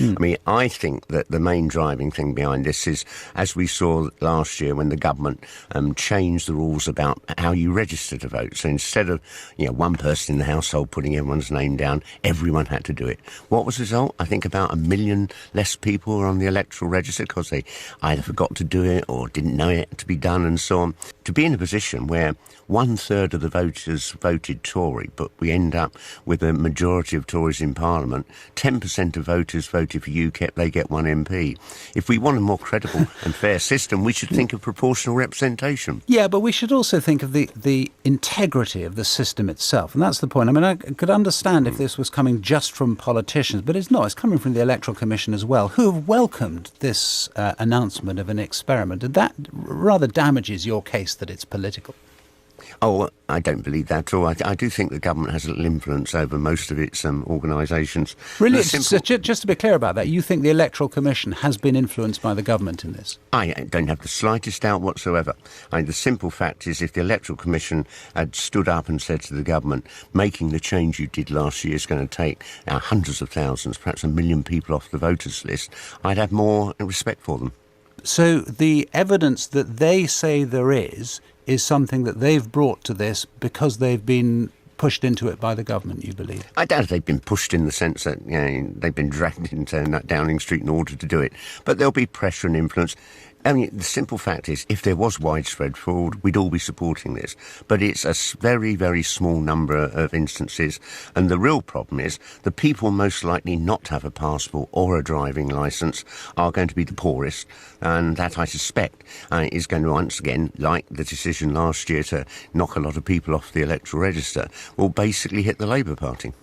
I mean, I think that the main driving thing behind this is, as we saw last year when the government changed the rules about how you register to vote. So instead of, one person in the household putting everyone's name down, everyone had to do it. What was the result? I think about 1 million less people were on the electoral register because they either forgot to do it or didn't know it had to be done and so on. To be in a position where 1/3 of the voters voted Tory, but we end up with a majority of Tories in Parliament, 10% of voters voted for UKIP, they get 1 MP. If we want a more credible and fair system, we should think of proportional representation. Yeah, but we should also think of the integrity of the system itself. And that's the point. I mean, I could understand if this was coming just from politicians, but it's not. It's coming from the Electoral Commission as well, who have welcomed this announcement of an experiment. And that rather damages your case that it's political. Oh, I don't believe that at all. I do think the government has a little influence over most of its organisations. Really? So just to be clear about that, you think the Electoral Commission has been influenced by the government in this? I don't have the slightest doubt whatsoever. The simple fact is, if the Electoral Commission had stood up and said to the government, making the change you did last year is going to take hundreds of thousands, perhaps 1 million people off the voters list, I'd have more respect for them. So the evidence that they say there is something that they've brought to this because they've been pushed into it by the government, you believe? I doubt they've been pushed in the sense that they've been dragged into Downing Street in order to do it. But there'll be pressure and influence. I mean, the simple fact is, if there was widespread fraud, we'd all be supporting this. But it's a very, very small number of instances. And the real problem is the people most likely not to have a passport or a driving licence are going to be the poorest. And that, I suspect, is going to once again, like the decision last year to knock a lot of people off the electoral register, will basically hit the Labour Party.